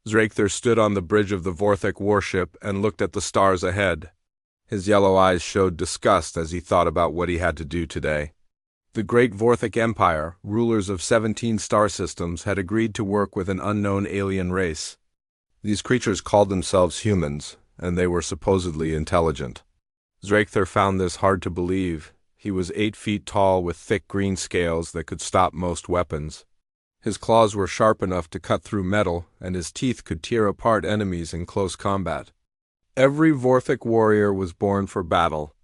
Zrakthar stood on the bridge of the Vorthik warship and looked at the stars ahead. His yellow eyes showed disgust as he thought about what he had to do today. The great Vorthik Empire, rulers of 17 star systems, had agreed to work with an unknown alien race. These creatures called themselves humans, and they were supposedly intelligent. Zrakthar found this hard to believe. He was 8 feet tall with thick green scales that could stop most weapons. His claws were sharp enough to cut through metal, and his teeth could tear apart enemies in close combat. Every Vorthik warrior was born for battle.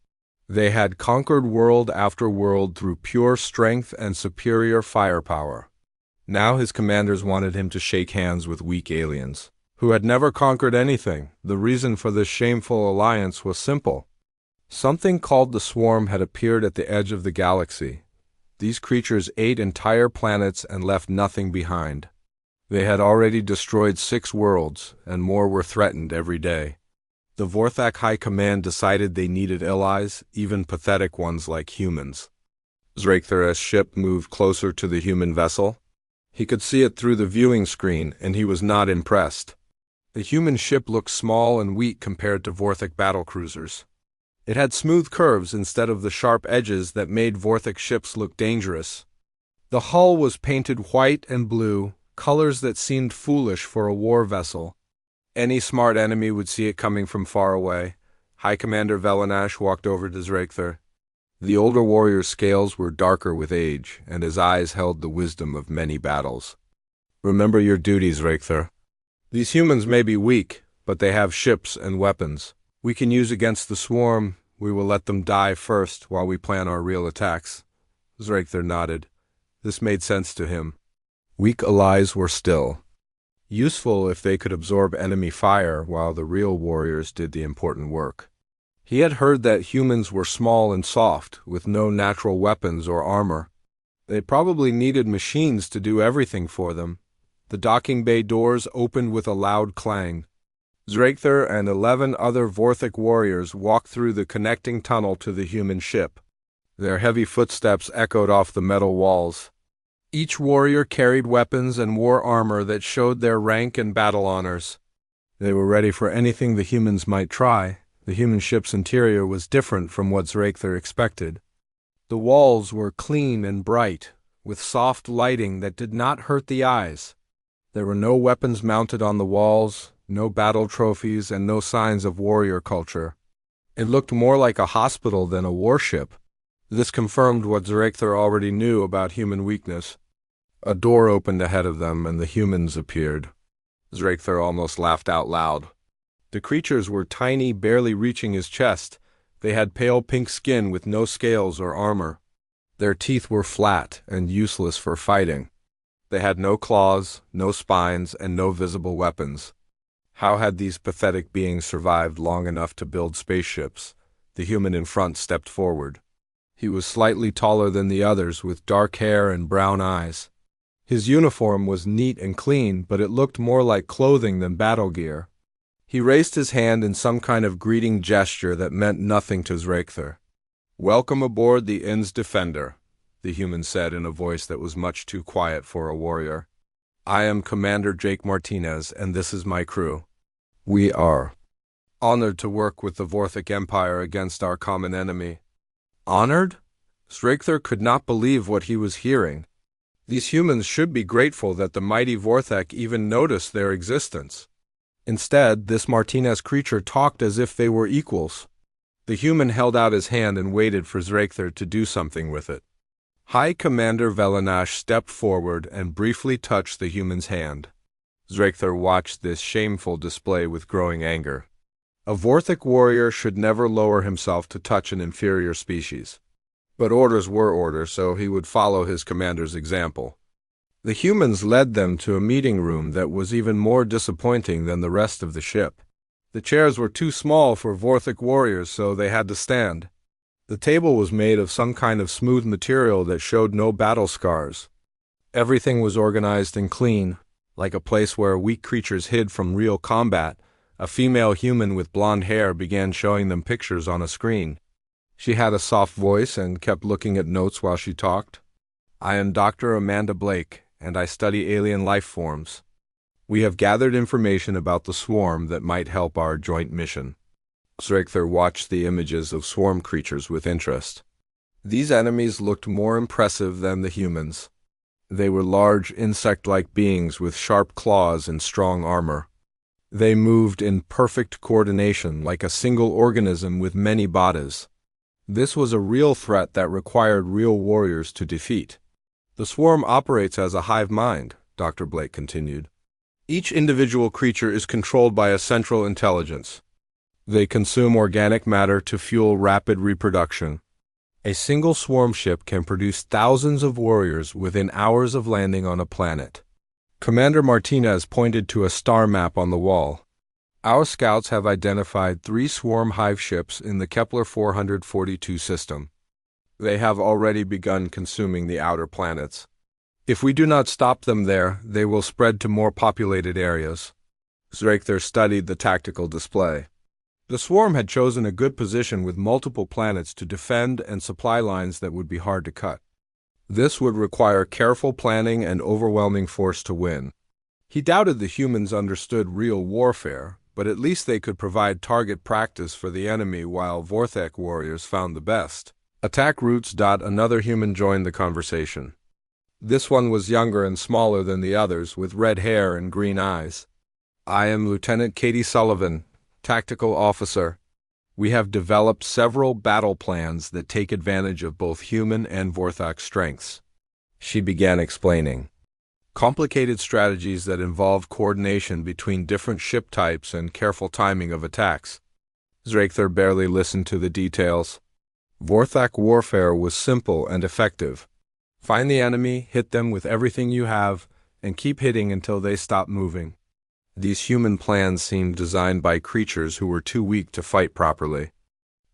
They had conquered world after world through pure strength and superior firepower. Now his commanders wanted him to shake hands with weak aliens, who had never conquered anything. The reason for this shameful alliance was simple. Something called the Swarm had appeared at the edge of the galaxy. These creatures ate entire planets and left nothing behind. They had already destroyed 6 worlds, and more were threatened every day. The Vorthak High Command decided they needed allies, even pathetic ones like humans. Zrakthar's ship moved closer to the human vessel. He could see it through the viewing screen, and he was not impressed. The human ship looked small and weak compared to Vorthik battlecruisers. It had smooth curves instead of the sharp edges that made Vorthik ships look dangerous. The hull was painted white and blue, colors that seemed foolish for a war vessel. Any smart enemy would see it coming from far away. High Commander Velanash walked over to Zrakthar. The older warrior's scales were darker with age, and his eyes held the wisdom of many battles. Remember your duties, Zrakthar. These humans may be weak, but they have ships and weapons we can use against the Swarm. We will let them die first while we plan our real attacks. Zrakthar nodded. This made sense to him. Weak allies were still useful if they could absorb enemy fire while the real warriors did the important work. He had heard that humans were small and soft, with no natural weapons or armor. They probably needed machines to do everything for them. The docking bay doors opened with a loud clang. Zrakthar and 11 other Vorthik warriors walked through the connecting tunnel to the human ship. Their heavy footsteps echoed off the metal walls. Each warrior carried weapons and wore armor that showed their rank and battle honors. They were ready for anything the humans might try. The human ship's interior was different from what Zrakthar expected. The walls were clean and bright, with soft lighting that did not hurt the eyes. There were no weapons mounted on the walls, no battle trophies, and no signs of warrior culture. It looked more like a hospital than a warship. This confirmed what Zrakthar already knew about human weakness. A door opened ahead of them, and the humans appeared. Zrakthar almost laughed out loud. The creatures were tiny, barely reaching his chest. They had pale pink skin with no scales or armor. Their teeth were flat and useless for fighting. They had no claws, no spines, and no visible weapons. How had these pathetic beings survived long enough to build spaceships? The human in front stepped forward. He was slightly taller than the others, with dark hair and brown eyes. His uniform was neat and clean, but it looked more like clothing than battle gear. He raised his hand in some kind of greeting gesture that meant nothing to Zrakthar. "Welcome aboard the Inn's Defender," the human said in a voice that was much too quiet for a warrior. "I am Commander Jake Martinez, and this is my crew. We are honored to work with the Vorthik Empire against our common enemy." Honored? Zrakthar could not believe what he was hearing. These humans should be grateful that the mighty Vorthik even noticed their existence. Instead, this Martinez creature talked as if they were equals. The human held out his hand and waited for Zrakthar to do something with it. High Commander Velanash stepped forward and briefly touched the human's hand. Zrakthar watched this shameful display with growing anger. A Vorthik warrior should never lower himself to touch an inferior species. But orders were orders, so he would follow his commander's example. The humans led them to a meeting room that was even more disappointing than the rest of the ship. The chairs were too small for Vorthik warriors, so they had to stand. The table was made of some kind of smooth material that showed no battle scars. Everything was organized and clean, like a place where weak creatures hid from real combat. A female human with blonde hair began showing them pictures on a screen. She had a soft voice and kept looking at notes while she talked. "I am Dr. Amanda Blake, and I study alien life forms. We have gathered information about the swarm that might help our joint mission. Zrekthar watched the images of swarm creatures with interest. These enemies looked more impressive than the humans. They were large insect-like beings with sharp claws and strong armor. They moved in perfect coordination like a single organism with many bodies. This was a real threat that required real warriors to defeat. The swarm operates as a hive mind, Dr. Blake continued. Each individual creature is controlled by a central intelligence. They consume organic matter to fuel rapid reproduction. A single swarm ship can produce thousands of warriors within hours of landing on a planet. Commander Martinez pointed to a star map on the wall. Our scouts have identified 3 swarm hive ships in the Kepler 442 system. They have already begun consuming the outer planets. If we do not stop them there, they will spread to more populated areas. Zrekthar studied the tactical display. The swarm had chosen a good position with multiple planets to defend and supply lines that would be hard to cut. This would require careful planning and overwhelming force to win. He doubted the humans understood real warfare, but at least they could provide target practice for the enemy while Vorthek warriors found the best. Attack routes. Another human joined the conversation. This one was younger and smaller than the others, with red hair and green eyes. I am Lieutenant Katie Sullivan, Tactical Officer. We have developed several battle plans that take advantage of both human and Vorthok strengths. She began explaining. Complicated strategies that involve coordination between different ship types and careful timing of attacks. Zrekthar barely listened to the details. Vorthok warfare was simple and effective. Find the enemy, hit them with everything you have, and keep hitting until they stop moving. These human plans seemed designed by creatures who were too weak to fight properly.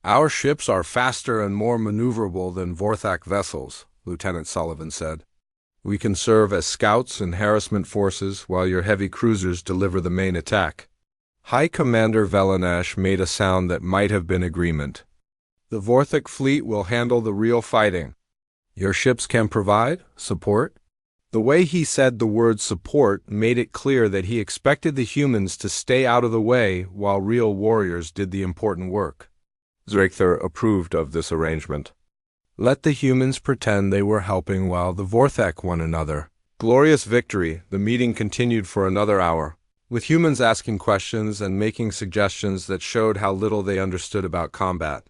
Our ships are faster and more maneuverable than Vorthok vessels, Lieutenant Sullivan said. We can serve as scouts and harassment forces while your heavy cruisers deliver the main attack. High Commander Velanash made a sound that might have been agreement. The Vorthok fleet will handle the real fighting. Your ships can provide support? The way he said the word support made it clear that he expected the humans to stay out of the way while real warriors did the important work. Zrekthar approved of this arrangement. Let the humans pretend they were helping while the Vorthek one another. Glorious victory. The meeting continued for another hour, with humans asking questions and making suggestions that showed how little they understood about combat.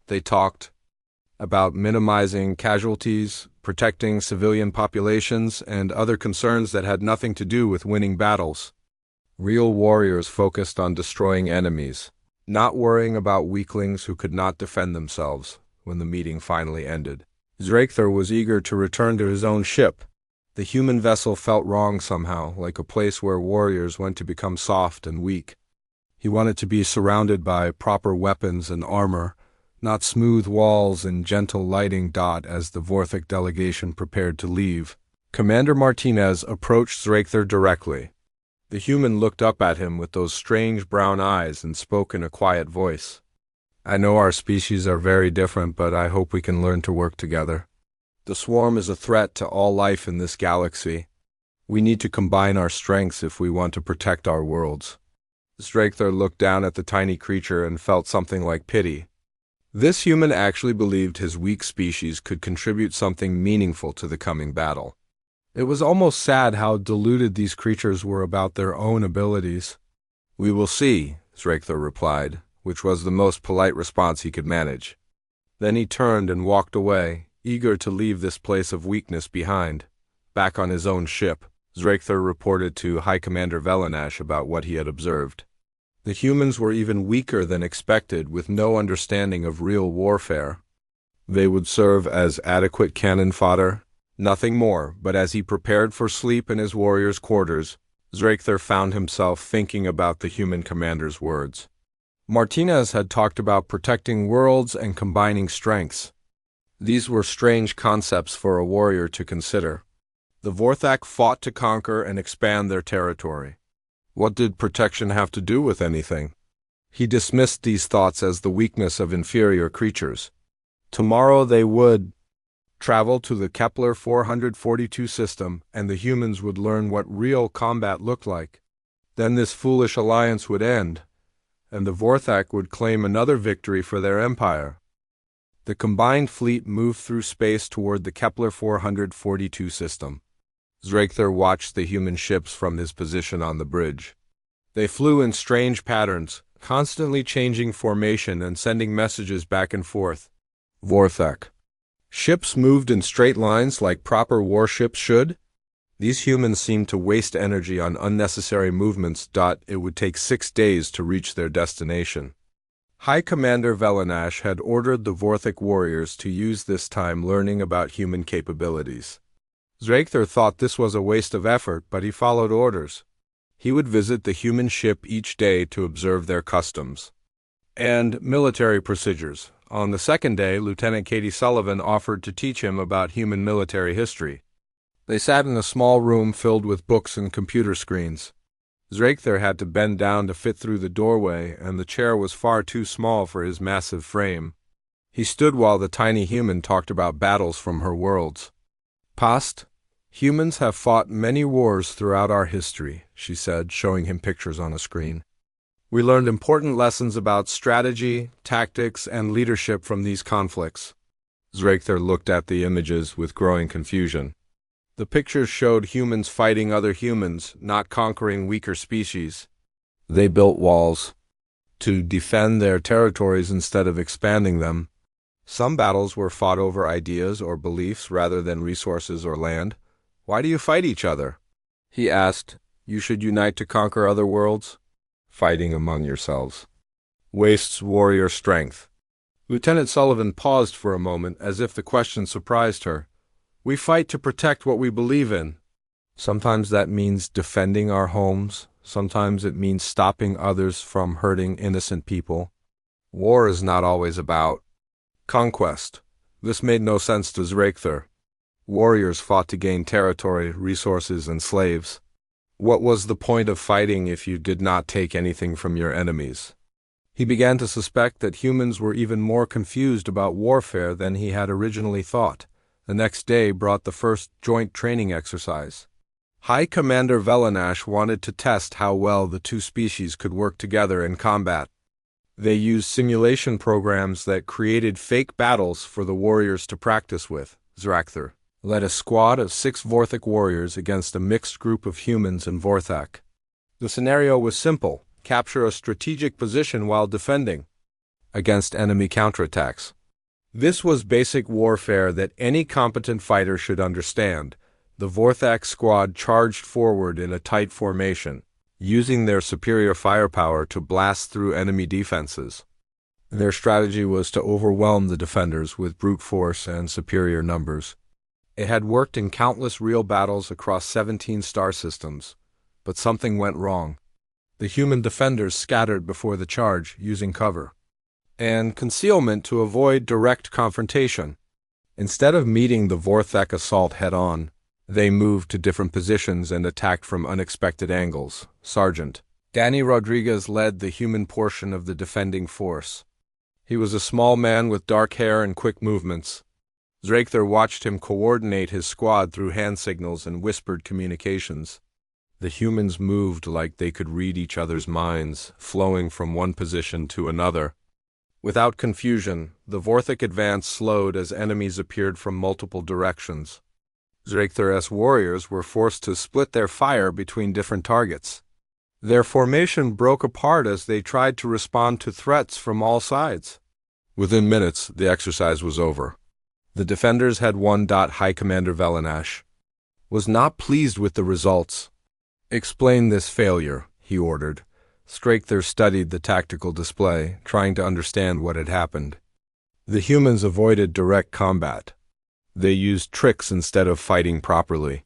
They talked about minimizing casualties, protecting civilian populations, and other concerns that had nothing to do with winning battles. Real warriors focused on destroying enemies, not worrying about weaklings who could not defend themselves. When the meeting finally ended, Zrekthar was eager to return to his own ship. The human vessel felt wrong somehow, like a place where warriors went to become soft and weak. He wanted to be surrounded by proper weapons and armor, not smooth walls and gentle lighting. As the Vorthok delegation prepared to leave, Commander Martinez approached Zrekthar directly. The human looked up at him with those strange brown eyes and spoke in a quiet voice. I know our species are very different, but I hope we can learn to work together. The swarm is a threat to all life in this galaxy. We need to combine our strengths if we want to protect our worlds. Zrekthar looked down at the tiny creature and felt something like pity. This human actually believed his weak species could contribute something meaningful to the coming battle. It was almost sad how deluded these creatures were about their own abilities. We will see, Zrekthar replied, which was the most polite response he could manage. Then he turned and walked away, eager to leave this place of weakness behind. Back on his own ship, Zrekthar reported to High Commander Velanash about what he had observed. The humans were even weaker than expected, with no understanding of real warfare. They would serve as adequate cannon fodder, nothing more. But as he prepared for sleep in his warriors' quarters, Zrekthar found himself thinking about the human commander's words. Martinez had talked about protecting worlds and combining strengths. These were strange concepts for a warrior to consider. The Vorthak fought to conquer and expand their territory. What did protection have to do with anything? He dismissed these thoughts as the weakness of inferior creatures. Tomorrow they would. Travel to the Kepler 442 system, and the humans would learn what real combat looked like. Then this foolish alliance would end, and the Vorthak would claim another victory for their empire. The combined fleet moved through space toward the Kepler 442 system. Zrakther watched the human ships from his position on the bridge. They flew in strange patterns, constantly changing formation and sending messages back and forth. Vorthak. Ships moved in straight lines like proper warships should? These humans seemed to waste energy on unnecessary movements. It would take 6 days to reach their destination. High Commander Velanash had ordered the Vorthak warriors to use this time learning about human capabilities. Zrakther thought this was a waste of effort, but he followed orders. He would visit the human ship each day to observe their customs and military procedures. On the second day, Lieutenant Katie Sullivan offered to teach him about human military history. They sat in a small room filled with books and computer screens. Zrakther had to bend down to fit through the doorway, and the chair was far too small for his massive frame. He stood while the tiny human talked about battles from her worlds. Past, humans have fought many wars throughout our history, she said, showing him pictures on a screen. We learned important lessons about strategy, tactics, and leadership from these conflicts. Zrakther looked at the images with growing confusion. The pictures showed humans fighting other humans, not conquering weaker species. They built walls to defend their territories instead of expanding them. Some battles were fought over ideas or beliefs rather than resources or land. Why do you fight each other? He asked. You should unite to conquer other worlds. Fighting among yourselves wastes warrior strength. Lieutenant Sullivan paused for a moment as if the question surprised her. We fight to protect what we believe in. Sometimes that means defending our homes. Sometimes it means stopping others from hurting innocent people. War is not always about conquest. This made no sense to Zrakther. Warriors fought to gain territory, resources, and slaves. What was the point of fighting if you did not take anything from your enemies? He began to suspect that humans were even more confused about warfare than he had originally thought. The next day brought the first joint training exercise. High Commander Velanash wanted to test how well the two species could work together in combat. They used simulation programs that created fake battles for the warriors to practice with. Zrakther led a squad of 6 Vorthak warriors against a mixed group of humans and Vorthak. The scenario was simple: capture a strategic position while defending against enemy counterattacks. This was basic warfare that any competent fighter should understand. The Vorthak squad charged forward in a tight formation, using their superior firepower to blast through enemy defenses. Their strategy was to overwhelm the defenders with brute force and superior numbers. It had worked in countless real battles across 17 star systems, but something went wrong. The human defenders scattered before the charge, using cover and concealment to avoid direct confrontation. Instead of meeting the Vorthak assault head-on, they moved to different positions and attacked from unexpected angles. Sergeant Danny Rodriguez led the human portion of the defending force. He was a small man with dark hair and quick movements. Zrakther watched him coordinate his squad through hand signals and whispered communications. The humans moved like they could read each other's minds, flowing from one position to another. Without confusion, the Vorthak advance slowed as enemies appeared from multiple directions. Zrakther's warriors were forced to split their fire between different targets. Their formation broke apart as they tried to respond to threats from all sides. Within minutes, the exercise was over. The defenders had won. High Commander Velanash was not pleased with the results. Explain this failure, he ordered. Zrakther studied the tactical display, trying to understand what had happened. The humans avoided direct combat. They used tricks instead of fighting properly.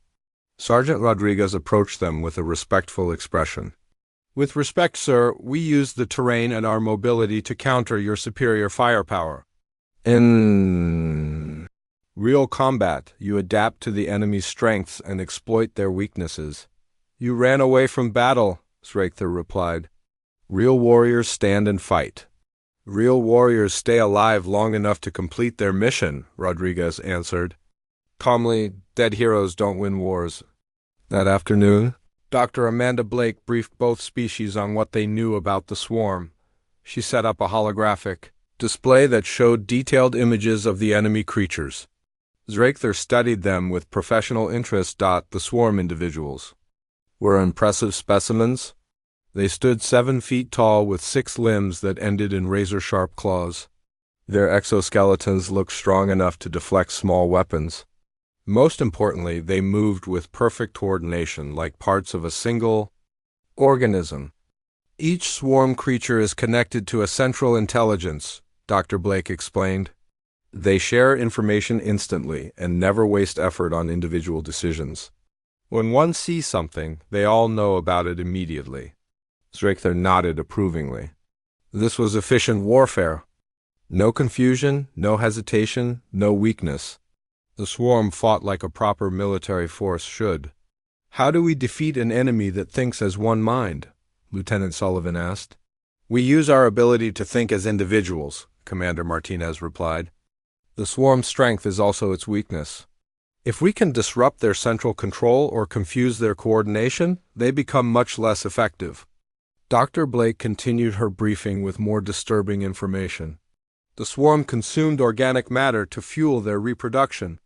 Sergeant Rodriguez approached them with a respectful expression. With respect, sir, we used the terrain and our mobility to counter your superior firepower. In real combat, you adapt to the enemy's strengths and exploit their weaknesses. You ran away from battle, Zrakther replied. Real warriors stand and fight. Real warriors stay alive long enough to complete their mission, Rodriguez answered. Calmly, dead heroes don't win wars. That afternoon, Dr. Amanda Blake briefed both species on what they knew about the swarm. She set up a holographic display that showed detailed images of the enemy creatures. Zrachther studied them with professional interest. The swarm individuals were impressive specimens. They stood 7 feet tall with 6 limbs that ended in razor-sharp claws. Their exoskeletons looked strong enough to deflect small weapons. Most importantly, they moved with perfect coordination, like parts of a single organism. Each swarm creature is connected to a central intelligence, Dr. Blake explained. They share information instantly and never waste effort on individual decisions. When one sees something, they all know about it immediately. Zrachther nodded approvingly. This was efficient warfare. No confusion, no hesitation, no weakness. The swarm fought like a proper military force should. How do we defeat an enemy that thinks as one mind? Lieutenant Sullivan asked. We use our ability to think as individuals, Commander Martinez replied. The swarm's strength is also its weakness. If we can disrupt their central control or confuse their coordination, they become much less effective. Dr. Blake continued her briefing with more disturbing information. The swarm consumed organic matter to fuel their reproduction.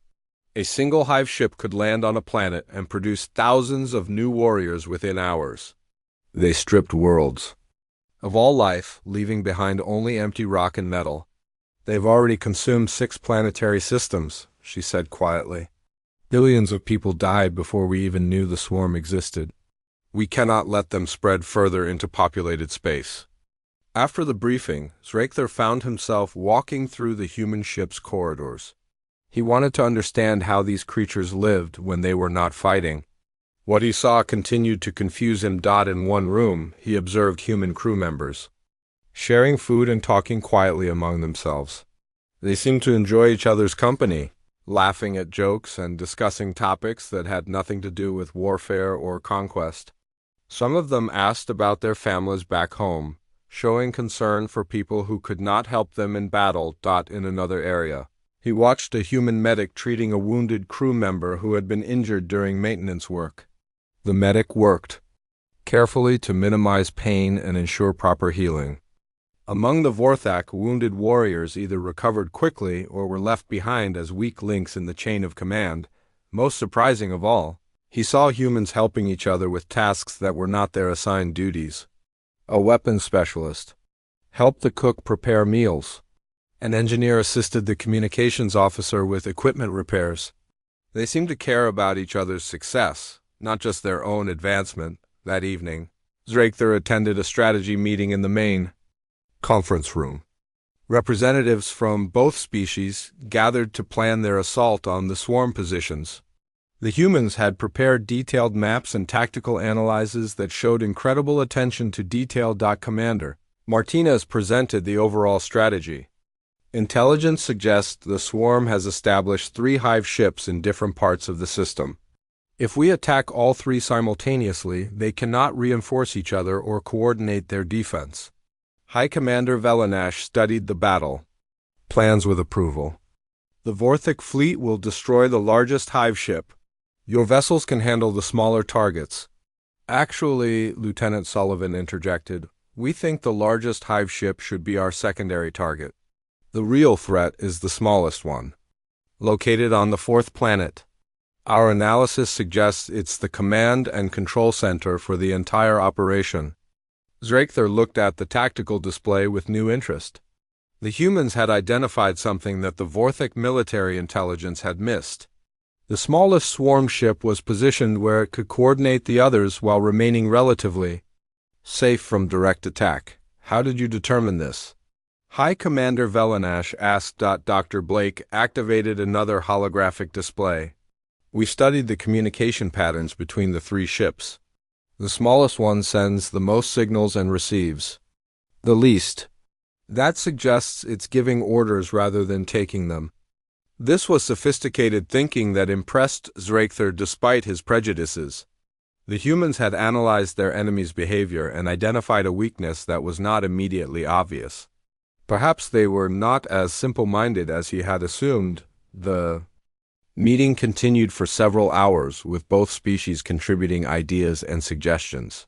A single hive ship could land on a planet and produce thousands of new warriors within hours. They stripped worlds of all life, leaving behind only empty rock and metal. They've already consumed 6 planetary systems, she said quietly. Billions of people died before we even knew the swarm existed. We cannot let them spread further into populated space. After the briefing, Zrachther found himself walking through the human ship's corridors. He wanted to understand how these creatures lived when they were not fighting. What he saw continued to confuse him. In one room, he observed human crew members sharing food and talking quietly among themselves. They seemed to enjoy each other's company, laughing at jokes and discussing topics that had nothing to do with warfare or conquest. Some of them asked about their families back home, showing concern for people who could not help them in battle. In another area, he watched a human medic treating a wounded crew member who had been injured during maintenance work. The medic worked carefully to minimize pain and ensure proper healing. Among the Vorthak, wounded warriors either recovered quickly or were left behind as weak links in the chain of command. Most surprising of all, he saw humans helping each other with tasks that were not their assigned duties. A weapons specialist helped the cook prepare meals. An engineer assisted the communications officer with equipment repairs. They seemed to care about each other's success, not just their own advancement. That evening, Zrachther attended a strategy meeting in the main conference room. Representatives from both species gathered to plan their assault on the swarm positions. The humans had prepared detailed maps and tactical analyses that showed incredible attention to detail. Commander Martinez presented the overall strategy. Intelligence suggests the swarm has established 3 hive ships in different parts of the system. If we attack all 3 simultaneously, they cannot reinforce each other or coordinate their defense. High Commander Velanash studied the battle plans with approval. The Vorthak fleet will destroy the largest hive ship. Your vessels can handle the smaller targets. Actually, Lieutenant Sullivan interjected, we think the largest hive ship should be our secondary target. The real threat is the smallest one, located on the 4th planet. Our analysis suggests it's the command and control center for the entire operation. Zrachther looked at the tactical display with new interest. The humans had identified something that the Vorthak military intelligence had missed. The smallest swarm ship was positioned where it could coordinate the others while remaining relatively safe from direct attack. How did you determine this? High Commander Velanash asked. Dr. Blake activated another holographic display. We studied the communication patterns between the 3 ships. The smallest one sends the most signals and receives the least. That suggests it's giving orders rather than taking them. This was sophisticated thinking that impressed Zrachther despite his prejudices. The humans had analyzed their enemy's behavior and identified a weakness that was not immediately obvious. Perhaps they were not as simple-minded as he had assumed. The Meeting continued for several hours, with both species contributing ideas and suggestions.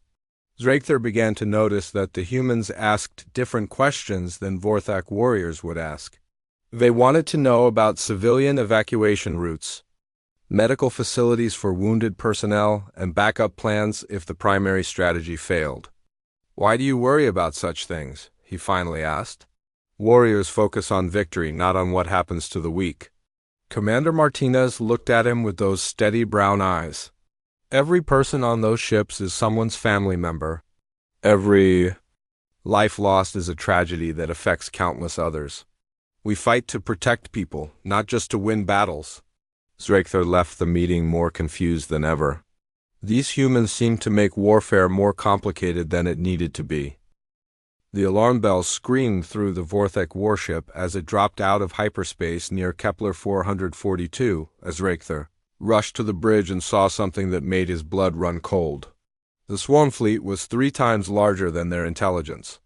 Zrakther began to notice that the humans asked different questions than Vorthak warriors would ask. They wanted to know about civilian evacuation routes, medical facilities for wounded personnel, and backup plans if the primary strategy failed. "Why do you worry about such things?" he finally asked. "Warriors focus on victory, not on what happens to the weak." Commander Martinez looked at him with those steady brown eyes. "Every person on those ships is someone's family member. Every life lost is a tragedy that affects countless others. We fight to protect people, not just to win battles." Zrakther left the meeting more confused than ever. These humans seemed to make warfare more complicated than it needed to be. The alarm bell screamed through the Vorthak warship as it dropped out of hyperspace near Kepler 442 as Zrakther rushed to the bridge and saw something that made his blood run cold. The swarm fleet was 3 times larger than their intelligence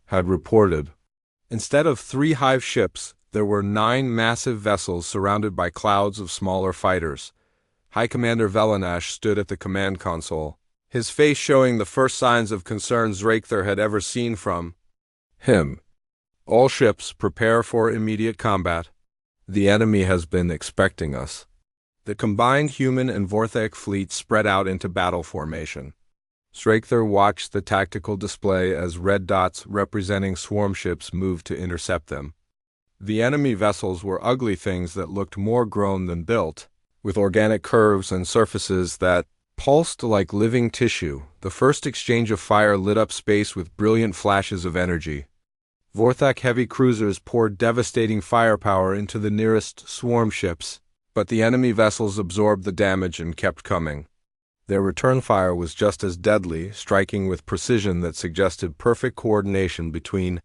had reported. Instead of 3 hive ships, there were 9 massive vessels surrounded by clouds of smaller fighters. High Commander Velanash stood at the command console, his face showing the first signs of concern Zrakther had ever seen from him. "All ships, prepare for immediate combat. The enemy has been expecting us." The combined human and Vorthak fleet spread out into battle formation. Zrakther watched the tactical display as red dots representing swarm ships moved to intercept them. The enemy vessels were ugly things that looked more grown than built, with organic curves and surfaces that pulsed like living tissue. The first exchange of fire lit up space with brilliant flashes of energy. Vorthak heavy cruisers poured devastating firepower into the nearest swarm ships, but the enemy vessels absorbed the damage and kept coming. Their return fire was just as deadly, striking with precision that suggested perfect coordination between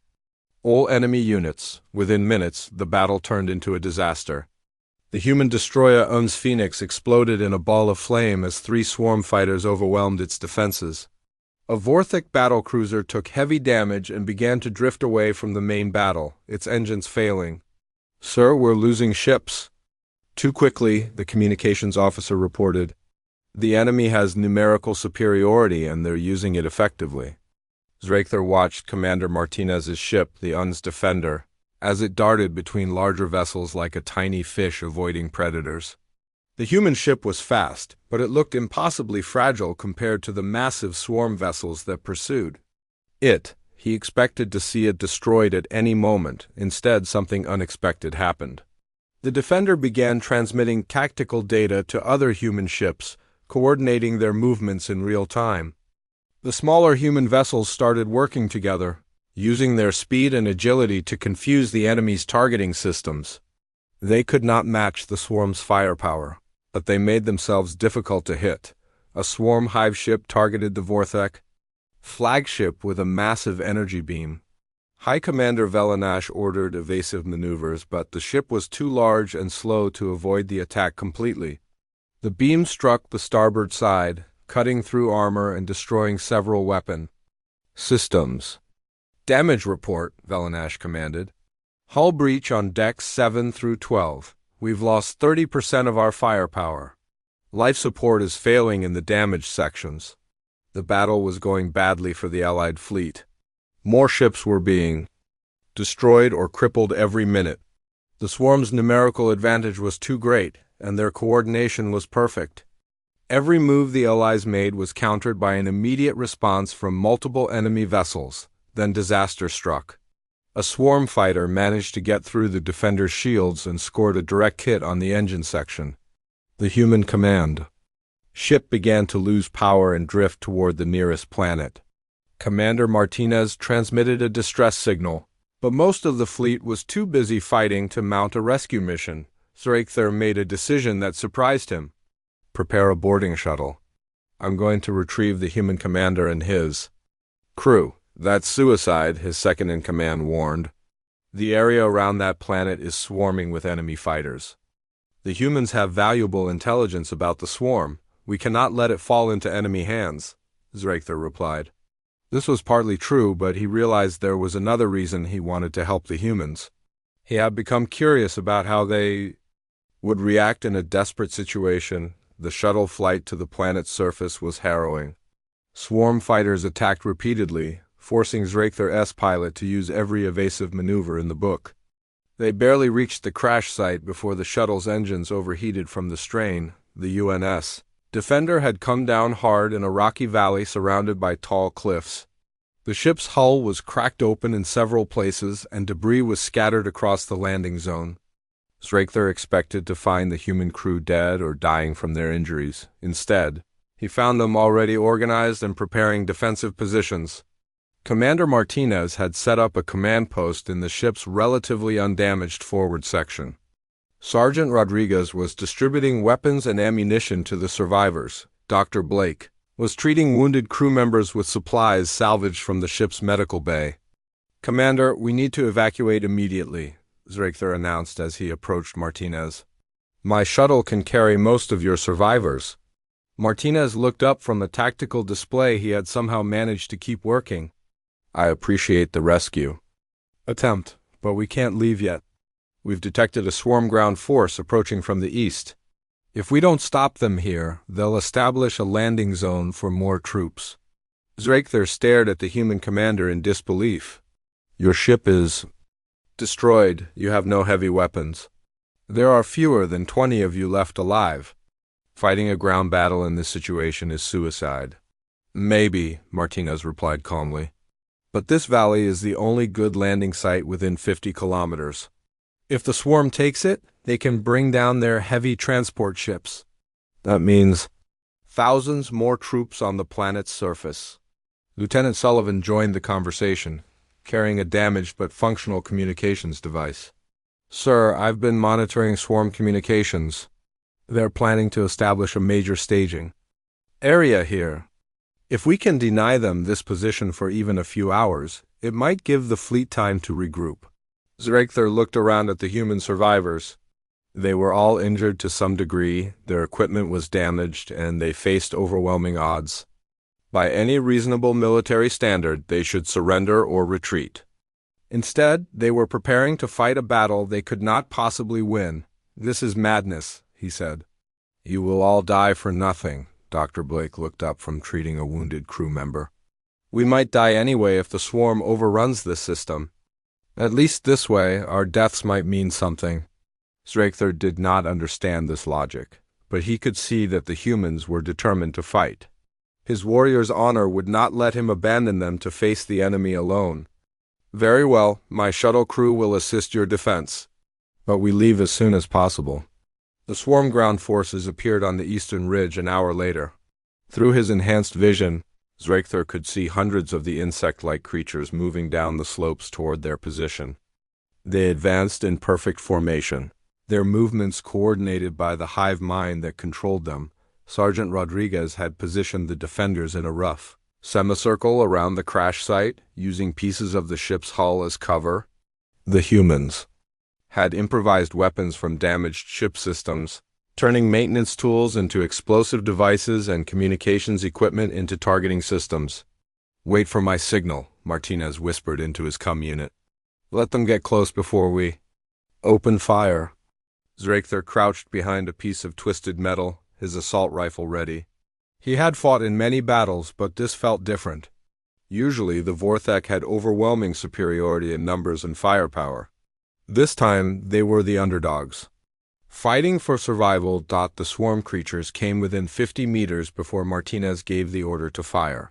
all enemy units. Within minutes, the battle turned into a disaster. The human destroyer Uns Phoenix exploded in a ball of flame as 3 swarm fighters overwhelmed its defenses. A Vorthak battlecruiser took heavy damage and began to drift away from the main battle, its engines failing. "Sir, we're losing ships." "Too quickly," the communications officer reported. "The enemy has numerical superiority and they're using it effectively." Zrakther watched Commander Martinez's ship, the Uns Defender, as it darted between larger vessels like a tiny fish avoiding predators. The human ship was fast, but it looked impossibly fragile compared to the massive swarm vessels that pursued it. He expected to see it destroyed at any moment. Instead, something unexpected happened. The Defender began transmitting tactical data to other human ships, coordinating their movements in real time. The smaller human vessels started working together, using their speed and agility to confuse the enemy's targeting systems. They could not match the swarm's firepower, but they made themselves difficult to hit. A swarm hive ship targeted the Vorthak flagship with a massive energy beam. High Commander Velanash ordered evasive maneuvers, but the ship was too large and slow to avoid the attack completely. The beam struck the starboard side, cutting through armor and destroying several weapon systems. "Damage report," Velanash commanded. "Hull breach on decks 7 through 12. We've lost 30% of our firepower. Life support is failing in the damaged sections." The battle was going badly for the Allied fleet. More ships were being destroyed or crippled every minute. The swarm's numerical advantage was too great, and their coordination was perfect. Every move the Allies made was countered by an immediate response from multiple enemy vessels. Then disaster struck. A swarm fighter managed to get through the Defender's shields and scored a direct hit on the engine section. The human command ship began to lose power and drift toward the nearest planet. Commander Martinez transmitted a distress signal, but most of the fleet was too busy fighting to mount a rescue mission. Zrakther made a decision that surprised him. "Prepare a boarding shuttle. I'm going to retrieve the human commander and his crew." "That's suicide," his second-in-command warned. "The area around that planet is swarming with enemy fighters. The humans have valuable intelligence about the swarm. We cannot let it fall into enemy hands," Zrakther replied. This was partly true, but he realized there was another reason he wanted to help the humans. He had become curious about how they would react in a desperate situation. The shuttle flight to the planet's surface was harrowing. Swarm fighters attacked repeatedly, forcing Zrakthar's pilot to use every evasive maneuver in the book. They barely reached the crash site before the shuttle's engines overheated from the strain. The UNS Defender had come down hard in a rocky valley surrounded by tall cliffs. The ship's hull was cracked open in several places, and debris was scattered across the landing zone. Zrakthar expected to find the human crew dead or dying from their injuries. Instead, he found them already organized and preparing defensive positions. Commander Martinez had set up a command post in the ship's relatively undamaged forward section. Sergeant Rodriguez was distributing weapons and ammunition to the survivors. Dr. Blake was treating wounded crew members with supplies salvaged from the ship's medical bay. "Commander, we need to evacuate immediately," Zrakthar announced as he approached Martinez. "My shuttle can carry most of your survivors." Martinez looked up from the tactical display he had somehow managed to keep working. "I appreciate the rescue attempt, but we can't leave yet. We've detected a swarm ground force approaching from the east. If we don't stop them here, they'll establish a landing zone for more troops." Zrakthar stared at the human commander in disbelief. "Your ship is destroyed. You have no heavy weapons. There are fewer than 20 of you left alive. Fighting a ground battle in this situation is suicide." "Maybe," Martinez replied calmly. "But this valley is the only good landing site within 50 kilometers. If the swarm takes it, they can bring down their heavy transport ships. That means thousands more troops on the planet's surface." Lieutenant Sullivan joined the conversation, carrying a damaged but functional communications device. "Sir, I've been monitoring swarm communications. They're planning to establish a major staging area here. If we can deny them this position for even a few hours, it might give the fleet time to regroup." Zrakthar looked around at the human survivors. They were all injured to some degree, their equipment was damaged, and they faced overwhelming odds. By any reasonable military standard, they should surrender or retreat. Instead, they were preparing to fight a battle they could not possibly win. "This is madness," he said. "You will all die for nothing." Dr. Blake looked up from treating a wounded crew member. "We might die anyway if the swarm overruns this system. At least this way, our deaths might mean something." Zrakthar did not understand this logic, but he could see that the humans were determined to fight. His warrior's honor would not let him abandon them to face the enemy alone. "Very well, my shuttle crew will assist your defense. But we leave as soon as possible." The swarm ground forces appeared on the eastern ridge an hour later. Through his enhanced vision, Zrakthar could see hundreds of the insect-like creatures moving down the slopes toward their position. They advanced in perfect formation, their movements coordinated by the hive mind that controlled them. Sergeant Rodriguez had positioned the defenders in a rough semicircle around the crash site, using pieces of the ship's hull as cover. The humans had improvised weapons from damaged ship systems, turning maintenance tools into explosive devices and communications equipment into targeting systems. "Wait for my signal," Martinez whispered into his comm unit. "Let them get close before we open fire." Zrakthar crouched behind a piece of twisted metal, his assault rifle ready. He had fought in many battles, but this felt different. Usually the Vorthek had overwhelming superiority in numbers and firepower. This time they were the underdogs. Fighting for survival. The swarm creatures came within 50 meters before Martinez gave the order to fire.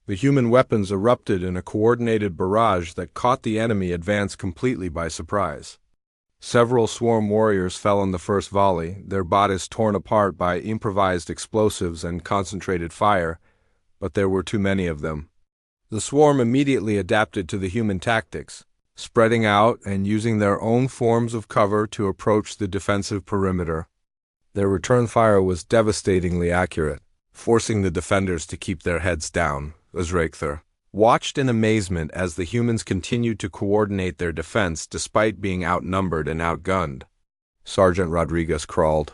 The human weapons erupted in a coordinated barrage that caught the enemy advance completely by surprise. Several swarm warriors fell in the first volley, their bodies torn apart by improvised explosives and concentrated fire, but there were too many of them. The swarm immediately adapted to the human tactics, spreading out and using their own forms of cover to approach the defensive perimeter. Their return fire was devastatingly accurate, forcing the defenders to keep their heads down. Zrakthar watched in amazement as the humans continued to coordinate their defense despite being outnumbered and outgunned. Sergeant Rodriguez crawled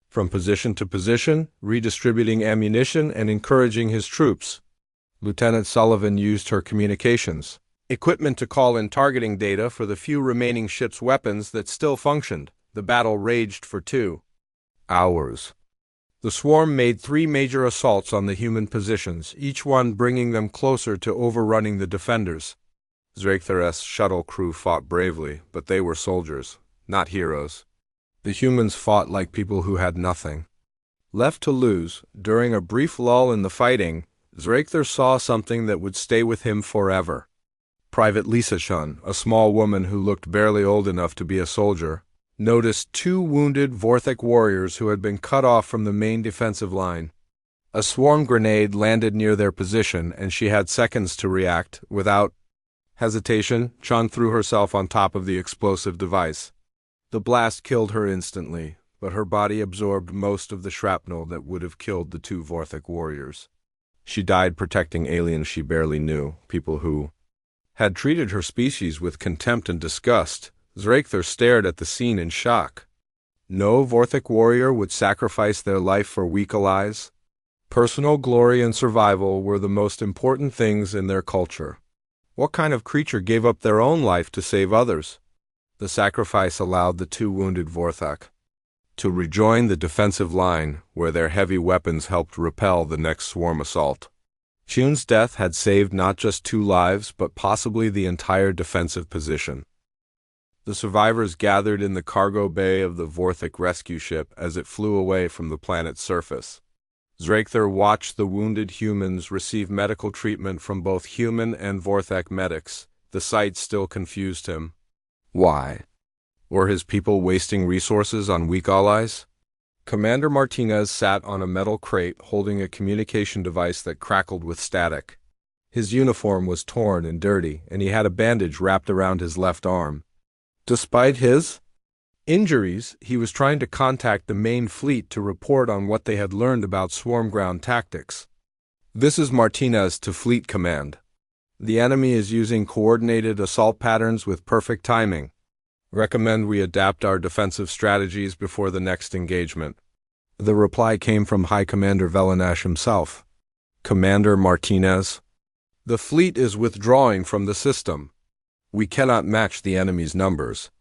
from position to position, redistributing ammunition and encouraging his troops. Lieutenant Sullivan used her communications equipment to call in targeting data for the few remaining ship's weapons that still functioned. The battle raged for 2 hours. The swarm made 3 major assaults on the human positions, each one bringing them closer to overrunning the defenders. Zrachthar's shuttle crew fought bravely, but they were soldiers, not heroes. The humans fought like people who had nothing left to lose. During a brief lull in the fighting, Zrachther saw something that would stay with him forever. Private Lisa Shun, a small woman who looked barely old enough to be a soldier, noticed 2 wounded Vorthok warriors who had been cut off from the main defensive line. A swarm grenade landed near their position, and she had seconds to react. Without hesitation, Shun threw herself on top of the explosive device. The blast killed her instantly, but her body absorbed most of the shrapnel that would have killed the 2 Vorthok warriors. She died protecting aliens she barely knew, people who had treated her species with contempt and disgust. Zrachther stared at the scene in shock. No Vorthok warrior would sacrifice their life for weak allies. Personal glory and survival were the most important things in their culture. What kind of creature gave up their own life to save others? The sacrifice allowed the 2 wounded Vorthok to rejoin the defensive line, where their heavy weapons helped repel the next swarm assault. Shun's death had saved not just 2 lives, but possibly the entire defensive position. The survivors gathered in the cargo bay of the Vorthok rescue ship as it flew away from the planet's surface. Zrachther watched the wounded humans receive medical treatment from both human and Vorthok medics. The sight still confused him. Why? Were his people wasting resources on weak allies? Commander Martinez sat on a metal crate holding a communication device that crackled with static. His uniform was torn and dirty, and he had a bandage wrapped around his left arm. Despite his injuries, he was trying to contact the main fleet to report on what they had learned about swarm ground tactics. This is Martinez to Fleet Command. The enemy is using coordinated assault patterns with perfect timing. Recommend we adapt our defensive strategies before the next engagement. The reply came from High Commander Velanash himself. Commander Martinez, the fleet is withdrawing from the system. We cannot match the enemy's numbers.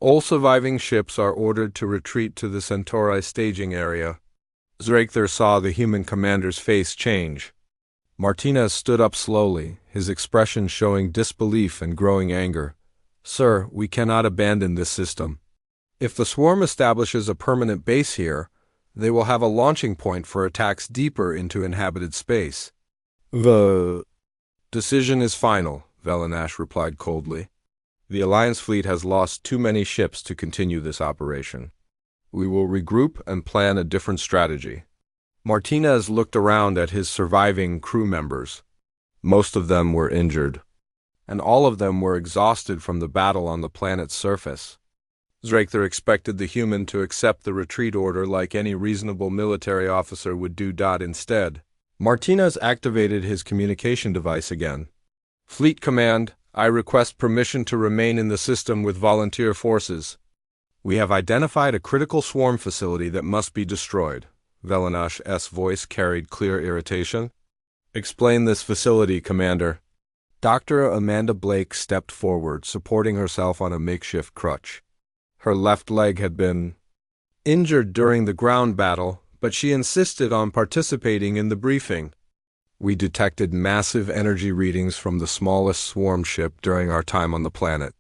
All surviving ships are ordered to retreat to the Centauri staging area. Zrachther saw the human commander's face change. Martinez stood up slowly, his expression showing disbelief and growing anger. Sir, we cannot abandon this system. If the swarm establishes a permanent base here, they will have a launching point for attacks deeper into inhabited space. The decision is final, Velanash replied coldly. The Alliance fleet has lost too many ships to continue this operation. We will regroup and plan a different strategy. Martinez looked around at his surviving crew members. Most of them were injured, and all of them were exhausted from the battle on the planet's surface. Zrachther expected the human to accept the retreat order like any reasonable military officer would do. Instead, Martinez activated his communication device again. Fleet Command, I request permission to remain in the system with volunteer forces. We have identified a critical swarm facility that must be destroyed. Velanash's voice carried clear irritation. Explain this facility, Commander. Dr. Amanda Blake stepped forward, supporting herself on a makeshift crutch. Her left leg had been injured during the ground battle, but she insisted on participating in the briefing. We detected massive energy readings from the smallest swarm ship during our time on the planet.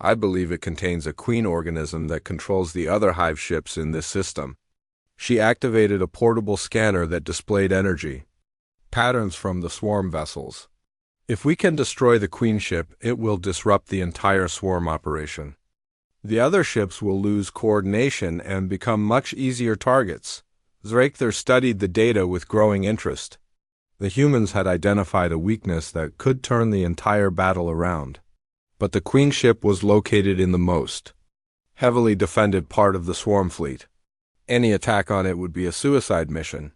I believe it contains a queen organism that controls the other hive ships in this system. She activated a portable scanner that displayed energy patterns from the swarm vessels. If we can destroy the queen ship, it will disrupt the entire swarm operation. The other ships will lose coordination and become much easier targets. Zrachther studied the data with growing interest. The humans had identified a weakness that could turn the entire battle around. But the queen ship was located in the most heavily defended part of the swarm fleet. Any attack on it would be a suicide mission.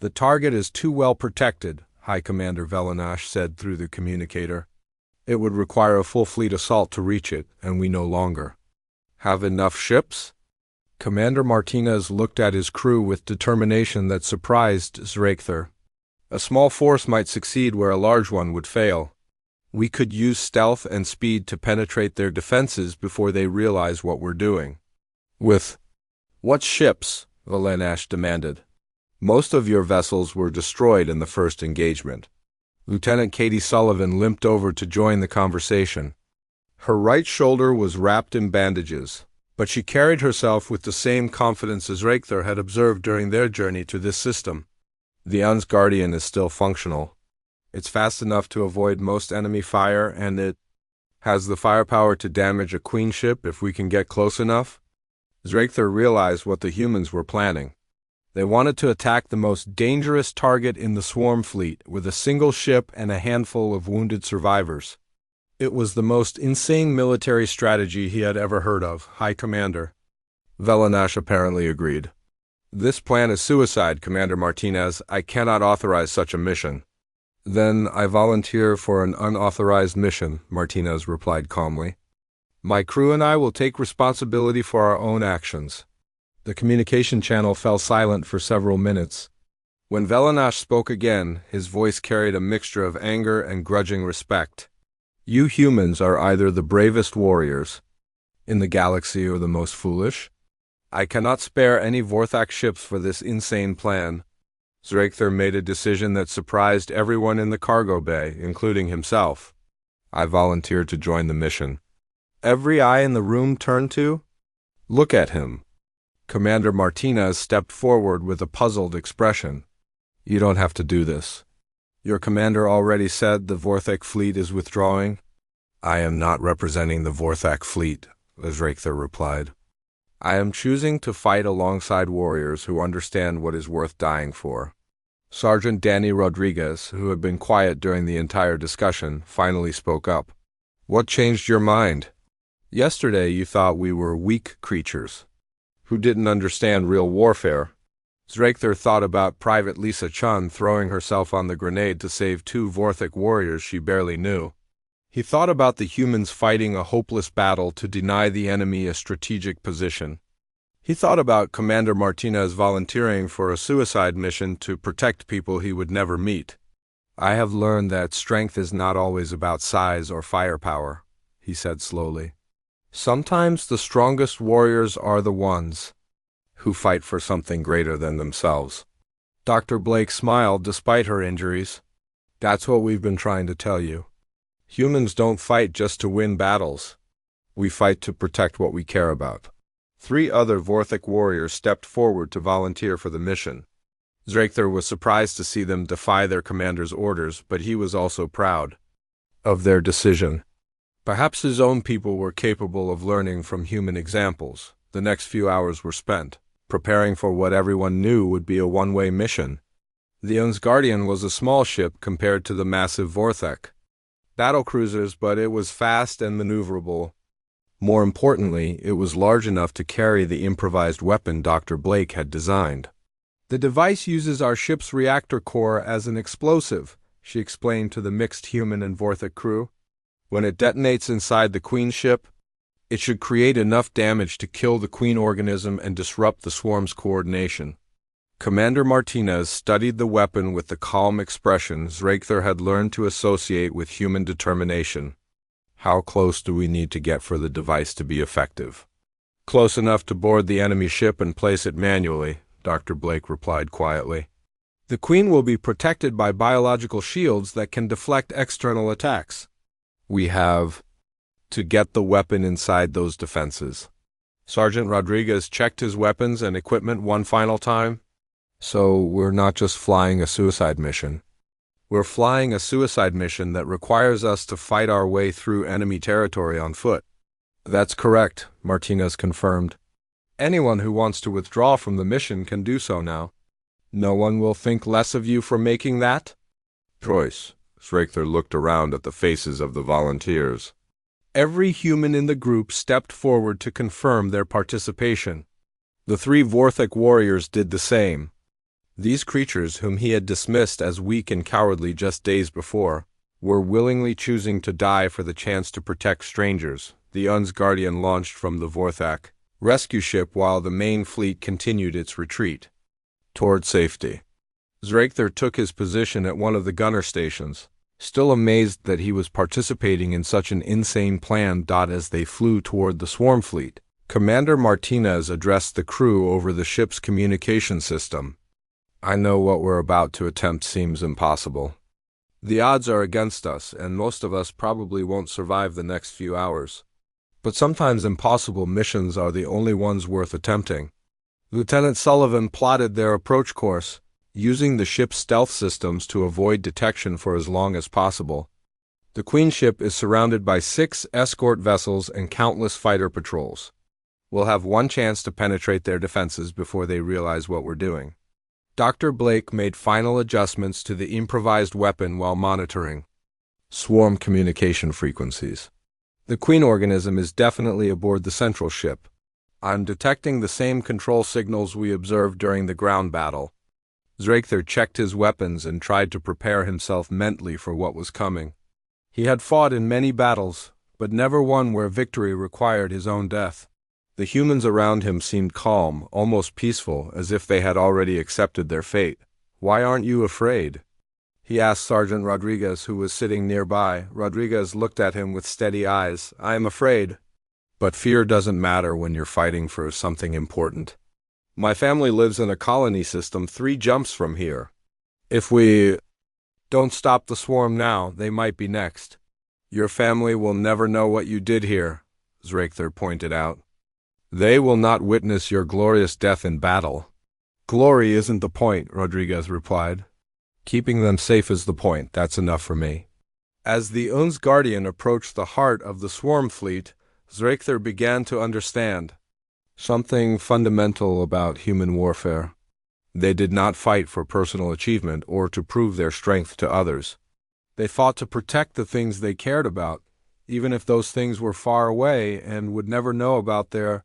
The target is too well protected, High Commander Velanash said through the communicator. It would require a full fleet assault to reach it, and we no longer have enough ships? Commander Martinez looked at his crew with determination that surprised Zrachther. A small force might succeed where a large one would fail. We could use stealth and speed to penetrate their defenses before they realize what we're doing. With what ships? Valenash demanded. Most of your vessels were destroyed in the first engagement. Lieutenant Katie Sullivan limped over to join the conversation. Her right shoulder was wrapped in bandages, but she carried herself with the same confidence as Reichther had observed during their journey to this system. The Un's Guardian is still functional. It's fast enough to avoid most enemy fire, and it has the firepower to damage a queen ship if we can get close enough. Reichther realized what the humans were planning. They wanted to attack the most dangerous target in the swarm fleet with a single ship and a handful of wounded survivors. It was the most insane military strategy he had ever heard of, High Commander. Valenash apparently agreed. This plan is suicide, Commander Martinez. I cannot authorize such a mission. Then I volunteer for an unauthorized mission, Martinez replied calmly. My crew and I will take responsibility for our own actions. The communication channel fell silent for several minutes. When Valenash spoke again, his voice carried a mixture of anger and grudging respect. You humans are either the bravest warriors in the galaxy or the most foolish. I cannot spare any Vorthak ships for this insane plan. Reichther made a decision that surprised everyone in the cargo bay, including himself. I volunteered to join the mission. Every eye in the room turned to. Look at him. Commander Martinez stepped forward with a puzzled expression. You don't have to do this. Your commander already said the Vorthak fleet is withdrawing. I am not representing the Vorthak fleet, Reichther replied. I am choosing to fight alongside warriors who understand what is worth dying for. Sergeant Danny Rodriguez, who had been quiet during the entire discussion, finally spoke up. What changed your mind? Yesterday you thought we were weak creatures who didn't understand real warfare. Reichther thought about Private Lisa Chun throwing herself on the grenade to save two Vorthak warriors she barely knew. He thought about the humans fighting a hopeless battle to deny the enemy a strategic position. He thought about Commander Martinez volunteering for a suicide mission to protect people he would never meet. I have learned that strength is not always about size or firepower, he said slowly. Sometimes the strongest warriors are the ones who fight for something greater than themselves. Dr. Blake smiled despite her injuries. That's what we've been trying to tell you. Humans don't fight just to win battles. We fight to protect what we care about. 3 other Vorthak warriors stepped forward to volunteer for the mission. Reichther was surprised to see them defy their commander's orders, but he was also proud of their decision. Perhaps his own people were capable of learning from human examples. The next few hours were spent preparing for what everyone knew would be a one-way mission. The Un's Guardian was a small ship compared to the massive Vorthak battlecruisers, but it was fast and maneuverable. More importantly, it was large enough to carry the improvised weapon Dr. Blake had designed. The device uses our ship's reactor core as an explosive, she explained to the mixed human and Vorthak crew. When it detonates inside the Queen ship, it should create enough damage to kill the Queen organism and disrupt the swarm's coordination. Commander Martinez studied the weapon with the calm expression Reichther had learned to associate with human determination. How close do we need to get for the device to be effective? Close enough to board the enemy ship and place it manually, Dr. Blake replied quietly. The Queen will be protected by biological shields that can deflect external attacks. We have to get the weapon inside those defenses. Sergeant Rodriguez checked his weapons and equipment one final time. So we're not just flying a suicide mission. We're flying a suicide mission that requires us to fight our way through enemy territory on foot. That's correct, Martinez confirmed. Anyone who wants to withdraw from the mission can do so now. No one will think less of you for making that? Choice. Reichther looked around at the faces of the volunteers. Every human in the group stepped forward to confirm their participation. The 3 Vorthak warriors did the same. These creatures, whom he had dismissed as weak and cowardly just days before, were willingly choosing to die for the chance to protect strangers. The Un's Guardian launched from the Vorthak rescue ship while the main fleet continued its retreat toward safety. Reichther took his position at one of the gunner stations, still amazed that he was participating in such an insane plan. As they flew toward the swarm fleet, Commander Martinez addressed the crew over the ship's communication system. I know what we're about to attempt seems impossible. The odds are against us, and most of us probably won't survive the next few hours. But sometimes impossible missions are the only ones worth attempting. Lieutenant Sullivan plotted their approach course, using the ship's stealth systems to avoid detection for as long as possible. The Queen ship is surrounded by 6 escort vessels and countless fighter patrols. We'll have one chance to penetrate their defenses before they realize what we're doing. Dr. Blake made final adjustments to the improvised weapon while monitoring swarm communication frequencies. The Queen organism is definitely aboard the central ship. I'm detecting the same control signals we observed during the ground battle. Zrakther checked his weapons and tried to prepare himself mentally for what was coming. He had fought in many battles, but never one where victory required his own death. The humans around him seemed calm, almost peaceful, as if they had already accepted their fate. "Why aren't you afraid?" he asked Sergeant Rodriguez, who was sitting nearby. Rodriguez looked at him with steady eyes. "I am afraid. But fear doesn't matter when you're fighting for something important. My family lives in a colony system 3 jumps from here. If we don't stop the swarm now, they might be next. Your family will never know what you did here," Zrakther pointed out. "They will not witness your glorious death in battle." "Glory isn't the point," Rodriguez replied. "Keeping them safe is the point. That's enough for me." As the Un's Guardian approached the heart of the swarm fleet, Zrakther began to understand something fundamental about human warfare. They did not fight for personal achievement or to prove their strength to others. They fought to protect the things they cared about, even if those things were far away and would never know about their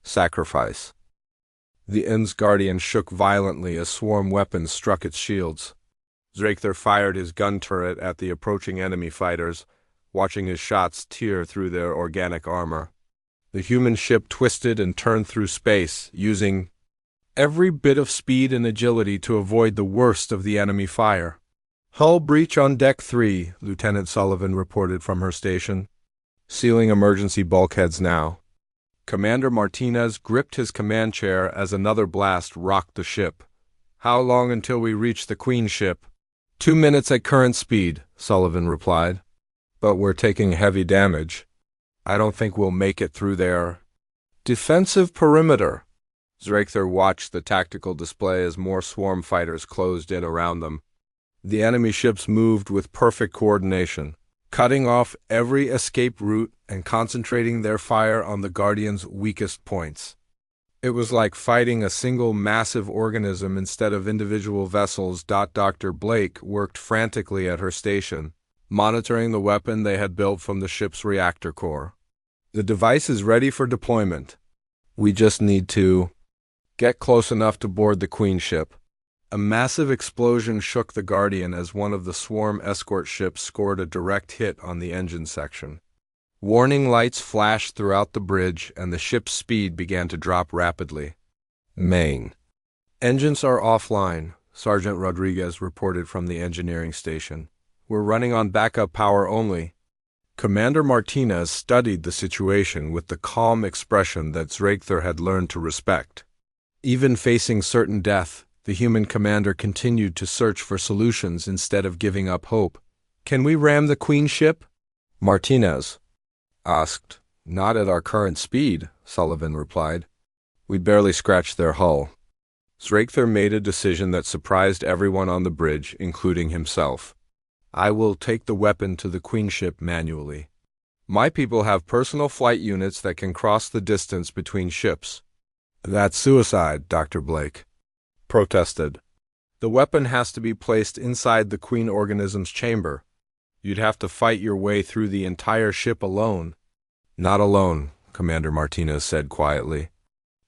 sacrifice. The Un's Guardian shook violently as swarm weapons struck its shields. Zrakther fired his gun turret at the approaching enemy fighters, watching his shots tear through their organic armor. The human ship twisted and turned through space, using every bit of speed and agility to avoid the worst of the enemy fire. "Hull breach on Deck 3, Lieutenant Sullivan reported from her station. "Sealing emergency bulkheads now." Commander Martinez gripped his command chair as another blast rocked the ship. "How long until we reach the Queen ship?" 2 minutes at current speed," Sullivan replied. "But we're taking heavy damage. I don't think we'll make it through their defensive perimeter." Zrakther watched the tactical display as more swarm fighters closed in around them. The enemy ships moved with perfect coordination, cutting off every escape route and concentrating their fire on the Guardian's weakest points. It was like fighting a single massive organism instead of individual vessels. Dr. Blake worked frantically at her station, monitoring the weapon they had built from the ship's reactor core. "The device is ready for deployment. We just need to get close enough to board the Queen ship." A massive explosion shook the Guardian as one of the swarm escort ships scored a direct hit on the engine section. Warning lights flashed throughout the bridge, and the ship's speed began to drop rapidly. "Main engines are offline," Sergeant Rodriguez reported from the engineering station. "We're running on backup power only." Commander Martinez studied the situation with the calm expression that Zrakther had learned to respect. Even facing certain death, the human commander continued to search for solutions instead of giving up hope. "Can we ram the Queen ship?" Martinez asked. "Not at our current speed," Sullivan replied. "We'd barely scratched their hull." Zrakther made a decision that surprised everyone on the bridge, including himself. "I will take the weapon to the Queen ship manually. My people have personal flight units that can cross the distance between ships." "That's suicide," Dr. Blake protested. "The weapon has to be placed inside the Queen organism's chamber. You'd have to fight your way through the entire ship alone." "Not alone," Commander Martinez said quietly.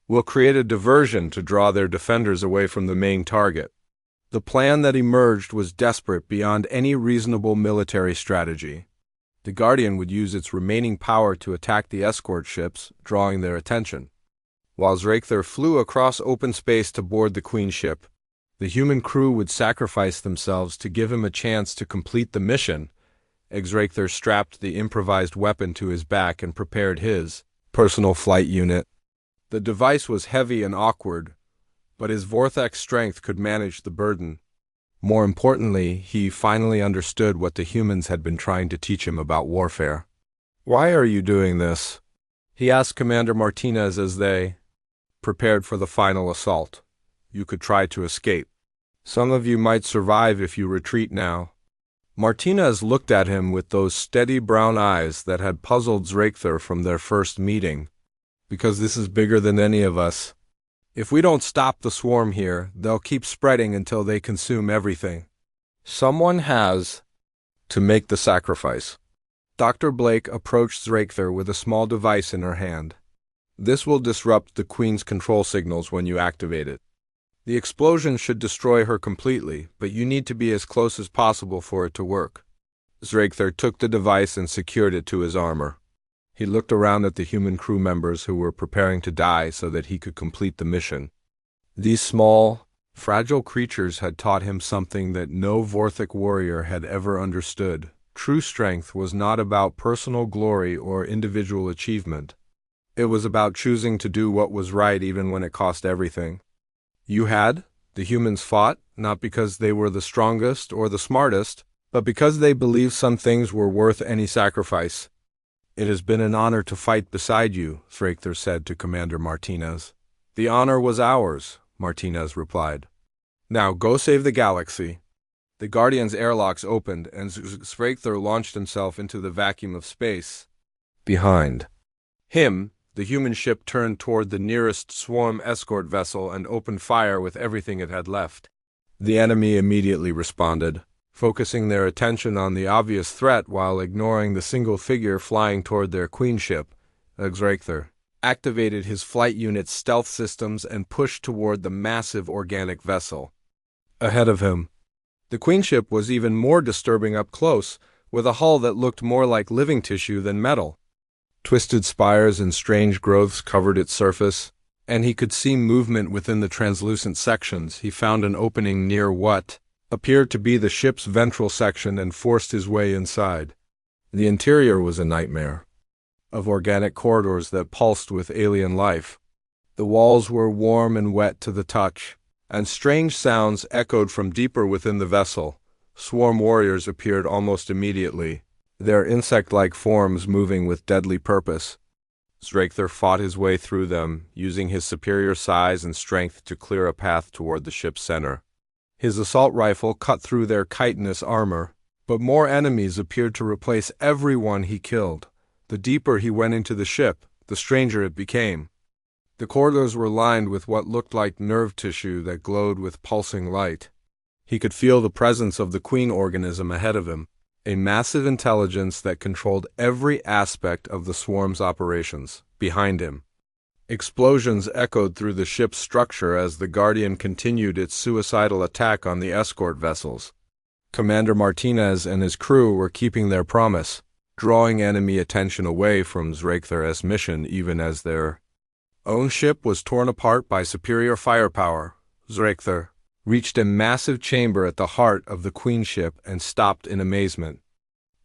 "We'll create a diversion to draw their defenders away from the main target." The plan that emerged was desperate beyond any reasonable military strategy. The Guardian would use its remaining power to attack the escort ships, drawing their attention. While Zrakther flew across open space to board the Queen ship, the human crew would sacrifice themselves to give him a chance to complete the mission. Zrakther strapped the improvised weapon to his back and prepared his personal flight unit. The device was heavy and awkward, but his Vortex strength could manage the burden. More importantly, he finally understood what the humans had been trying to teach him about warfare. "Why are you doing this?" he asked Commander Martinez as they prepared for the final assault. "You could try to escape. Some of you might survive if you retreat now." Martinez looked at him with those steady brown eyes that had puzzled Zrakther from their first meeting. "Because this is bigger than any of us. If we don't stop the swarm here, they'll keep spreading until they consume everything. Someone has to make the sacrifice." Dr. Blake approached Zrakther with a small device in her hand. "This will disrupt the Queen's control signals when you activate it. The explosion should destroy her completely, but you need to be as close as possible for it to work." Zrakther took the device and secured it to his armor. He looked around at the human crew members who were preparing to die so that he could complete the mission. These small, fragile creatures had taught him something that no Vorthic warrior had ever understood. True strength was not about personal glory or individual achievement. It was about choosing to do what was right even when it cost everything. The humans fought, not because they were the strongest or the smartest, but because they believed some things were worth any sacrifice. "It has been an honor to fight beside you," Zrakther said to Commander Martinez. "The honor was ours," Martinez replied. "Now go save the galaxy." The Guardian's airlocks opened, and Zrakther launched himself into the vacuum of space. Behind him, the human ship turned toward the nearest swarm escort vessel and opened fire with everything it had left. The enemy immediately responded, focusing their attention on the obvious threat while ignoring the single figure flying toward their queen ship. Zrakther activated his flight unit's stealth systems and pushed toward the massive organic vessel. Ahead of him, the queen ship was even more disturbing up close, with a hull that looked more like living tissue than metal. Twisted spires and strange growths covered its surface, and he could see movement within the translucent sections. He found an opening near what appeared to be the ship's ventral section and forced his way inside. The interior was a nightmare of organic corridors that pulsed with alien life. The walls were warm and wet to the touch, and strange sounds echoed from deeper within the vessel. Swarm warriors appeared almost immediately, their insect-like forms moving with deadly purpose. Zrakther fought his way through them, using his superior size and strength to clear a path toward the ship's center. His assault rifle cut through their chitinous armor, but more enemies appeared to replace everyone he killed. The deeper he went into the ship, the stranger it became. The corridors were lined with what looked like nerve tissue that glowed with pulsing light. He could feel the presence of the queen organism ahead of him, a massive intelligence that controlled every aspect of the swarm's operations. Behind him, explosions echoed through the ship's structure as the Guardian continued its suicidal attack on the escort vessels. Commander Martinez and his crew were keeping their promise, drawing enemy attention away from Zrakther's mission even as their own ship was torn apart by superior firepower. Zrakther reached a massive chamber at the heart of the queen ship and stopped in amazement.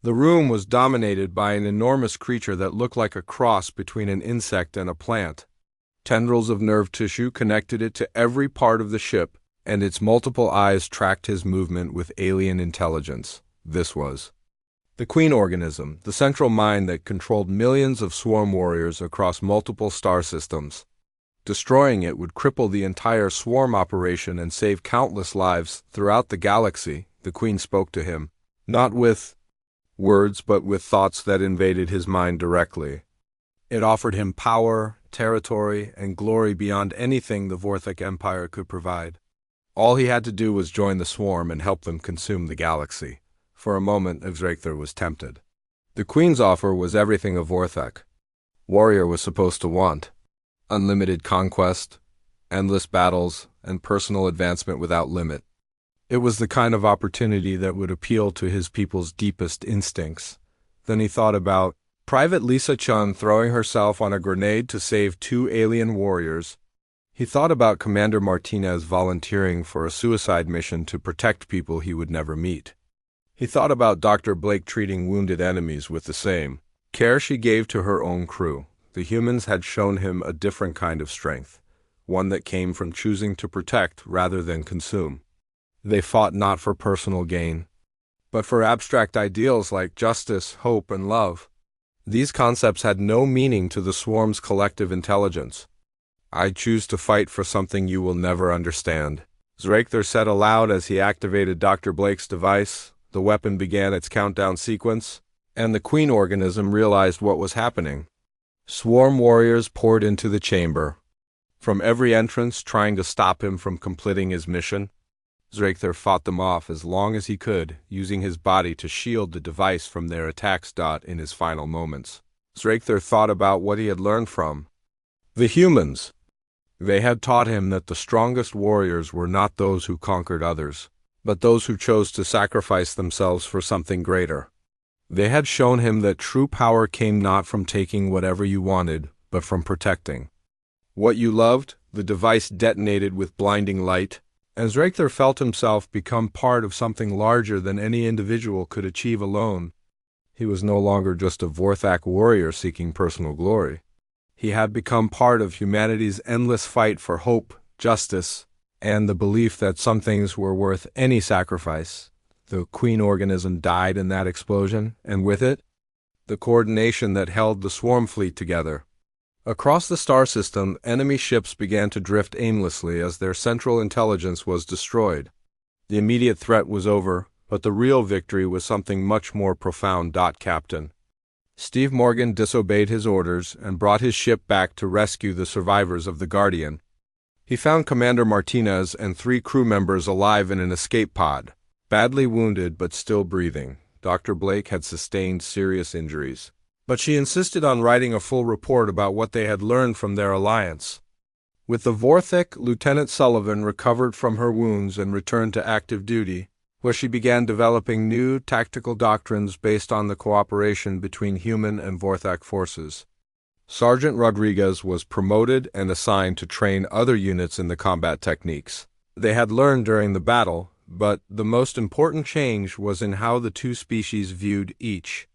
The room was dominated by an enormous creature that looked like a cross between an insect and a plant. Tendrils of nerve tissue connected it to every part of the ship, and its multiple eyes tracked his movement with alien intelligence. This was the queen organism, the central mind that controlled millions of swarm warriors across multiple star systems. Destroying it would cripple the entire swarm operation and save countless lives throughout the galaxy. The Queen spoke to him, not with words but with thoughts that invaded his mind directly. It offered him power, territory, and glory beyond anything the Vorthic Empire could provide. All he had to do was join the swarm and help them consume the galaxy. For a moment, Zrakther was tempted. The Queen's offer was everything a Vorthec warrior was supposed to want. Unlimited conquest, endless battles, and personal advancement without limit. It was the kind of opportunity that would appeal to his people's deepest instincts. Then he thought about Private Lisa Chun throwing herself on a grenade to save 2 alien warriors. He thought about Commander Martinez volunteering for a suicide mission to protect people he would never meet. He thought about Dr. Blake treating wounded enemies with the same care she gave to her own crew. The humans had shown him a different kind of strength, one that came from choosing to protect rather than consume. They fought not for personal gain, but for abstract ideals like justice, hope, and love. These concepts had no meaning to the swarm's collective intelligence. "I choose to fight for something you will never understand," Zrachther said aloud as he activated Dr. Blake's device. The weapon began its countdown sequence, and the queen organism realized what was happening. Swarm warriors poured into the chamber, from every entrance trying to stop him from completing his mission. Zrachther fought them off as long as he could, using his body to shield the device from their attacks. In his final moments, Zrachther thought about what he had learned from the humans. They had taught him that the strongest warriors were not those who conquered others, but those who chose to sacrifice themselves for something greater. They had shown him that true power came not from taking whatever you wanted, but from protecting what you loved. The device detonated with blinding light, and Zrachther felt himself become part of something larger than any individual could achieve alone. He was no longer just a Vorthak warrior seeking personal glory. He had become part of humanity's endless fight for hope, justice, and the belief that some things were worth any sacrifice. The queen organism died in that explosion, and with it, the coordination that held the swarm fleet together. Across the star system, enemy ships began to drift aimlessly as their central intelligence was destroyed. The immediate threat was over, but the real victory was something much more profound. Captain Steve Morgan disobeyed his orders and brought his ship back to rescue the survivors of the Guardian. He found Commander Martinez and 3 crew members alive in an escape pod, badly wounded but still breathing. Dr. Blake had sustained serious injuries, but she insisted on writing a full report about what they had learned from their alliance. With the Vorthak, Lieutenant Sullivan recovered from her wounds and returned to active duty, where she began developing new tactical doctrines based on the cooperation between human and Vorthak forces. Sergeant Rodriguez was promoted and assigned to train other units in the combat techniques they had learned during the battle, but the most important change was in how the two species viewed each